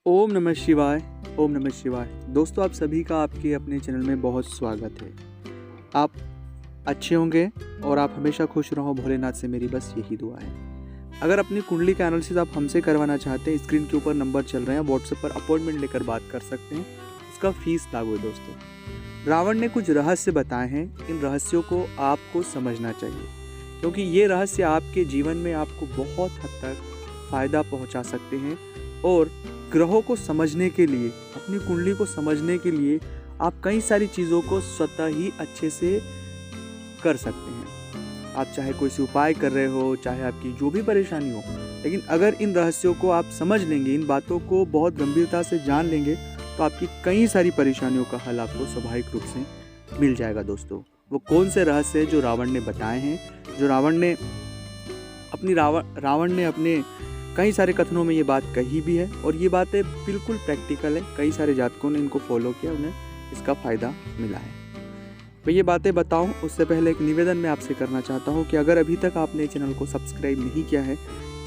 ओम नमः शिवाय। ओम नमः शिवाय। दोस्तों, आप सभी का आपके अपने चैनल में बहुत स्वागत है। आप अच्छे होंगे और आप हमेशा खुश रहो, भोलेनाथ से मेरी बस यही दुआ है। अगर अपनी कुंडली का एनालिसिस आप हमसे करवाना चाहते हैं, स्क्रीन के ऊपर नंबर चल रहे हैं, व्हाट्सएप पर अपॉइंटमेंट लेकर बात कर सकते हैं। उसका फीस लागू है। दोस्तों, रावण ने कुछ रहस्य बताए हैं, इन रहस्यों को आपको समझना चाहिए, क्योंकि ये रहस्य आपके जीवन में आपको बहुत हद तक फ़ायदा पहुंचा सकते हैं। और ग्रहों को समझने के लिए, अपनी कुंडली को समझने के लिए आप कई सारी चीज़ों को स्वतः ही अच्छे से कर सकते हैं। आप चाहे कोई से उपाय कर रहे हो, चाहे आपकी जो भी परेशानी हो, लेकिन अगर इन रहस्यों को आप समझ लेंगे, इन बातों को बहुत गंभीरता से जान लेंगे, तो आपकी कई सारी परेशानियों का हल आपको स्वाभाविक रूप से मिल जाएगा। दोस्तों, वो कौन से रहस्य हैं जो रावण ने बताए हैं, जो रावण ने अपने कई सारे कथनों में ये बात कही भी है, और ये बातें बिल्कुल प्रैक्टिकल है। कई सारे जातकों ने इनको फॉलो किया, उन्हें इसका फ़ायदा मिला है। मैं ये बातें बताऊं उससे पहले एक निवेदन मैं आपसे करना चाहता हूं कि अगर अभी तक आपने चैनल को सब्सक्राइब नहीं किया है,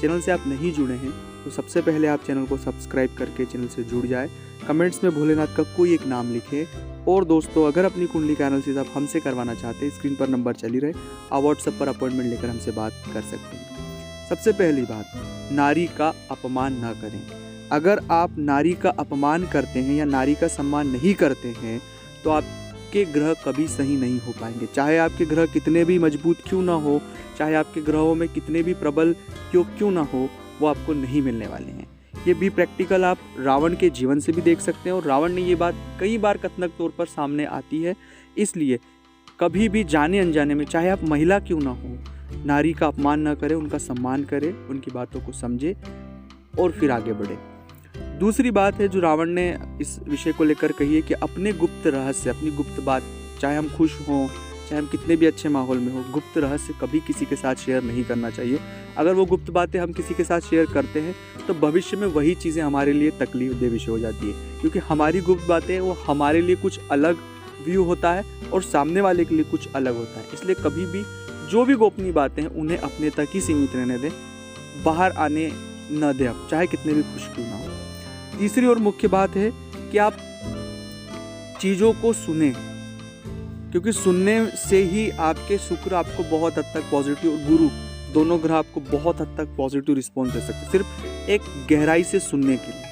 चैनल से आप नहीं जुड़े हैं, तो सबसे पहले आप चैनल को सब्सक्राइब करके चैनल से जुड़ जाए। कमेंट्स में भोलेनाथ का कोई एक नाम लिखे। और दोस्तों, अगर अपनी कुंडली का एनालिसिस आप हमसे करवाना चाहते हैं, स्क्रीन पर नंबर चल ही रहे, आप व्हाट्सएप पर अपॉइंटमेंट लेकर हमसे बात कर सकते हैं। सबसे पहली बात, नारी का अपमान ना करें। अगर आप नारी का अपमान करते हैं या नारी का सम्मान नहीं करते हैं, तो आपके ग्रह कभी सही नहीं हो पाएंगे। चाहे आपके ग्रह कितने भी मजबूत क्यों ना हो, चाहे आपके ग्रहों में कितने भी प्रबल क्यों ना हो, वो आपको नहीं मिलने वाले हैं। ये भी प्रैक्टिकल आप रावण के जीवन से भी देख सकते हैं, और रावण ने ये बात कई बार कथनक तौर पर सामने आती है। इसलिए कभी भी जाने अनजाने में, चाहे आप महिला क्यों ना हो, नारी का अपमान ना करें, उनका सम्मान करें, उनकी बातों को समझे और फिर आगे बढ़े। दूसरी बात है जो रावण ने इस विषय को लेकर कही है कि अपने गुप्त रहस्य, अपनी गुप्त बात, चाहे हम खुश हों, चाहे हम कितने भी अच्छे माहौल में हो, गुप्त रहस्य कभी किसी के साथ शेयर नहीं करना चाहिए। अगर वो गुप्त बातें हम किसी के साथ शेयर करते हैं, तो भविष्य में वही चीज़ें हमारे लिए तकलीफ दे विषय हो जाती है, क्योंकि हमारी गुप्त बातें वो हमारे लिए कुछ अलग व्यू होता है और सामने वाले के लिए कुछ अलग होता है। इसलिए कभी भी जो भी गोपनीय बातें हैं, उन्हें अपने तक ही सीमित रहने दें, बाहर आने न दें, आप चाहे कितने भी खुश क्यों ना हो। तीसरी और मुख्य बात है कि आप चीज़ों को सुने, क्योंकि सुनने से ही आपके शुक्र आपको बहुत हद तक पॉजिटिव, और गुरु, दोनों ग्रह आपको बहुत हद तक पॉजिटिव रिस्पॉन्स दे सकते हैं, सिर्फ एक गहराई से सुनने के लिए।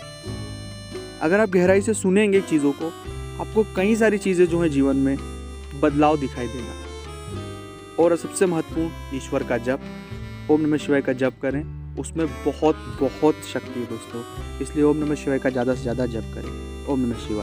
अगर आप गहराई से सुनेंगे चीज़ों को, आपको कई सारी चीज़ें जो हैं जीवन में बदलाव दिखाई देगा। और सबसे महत्वपूर्ण, ईश्वर का जप, ओम नमः शिवाय का जप करें, उसमें बहुत बहुत शक्ति है दोस्तों। इसलिए ओम नमः शिवाय का ज़्यादा से ज़्यादा जप करें। ओम नमः शिवाय।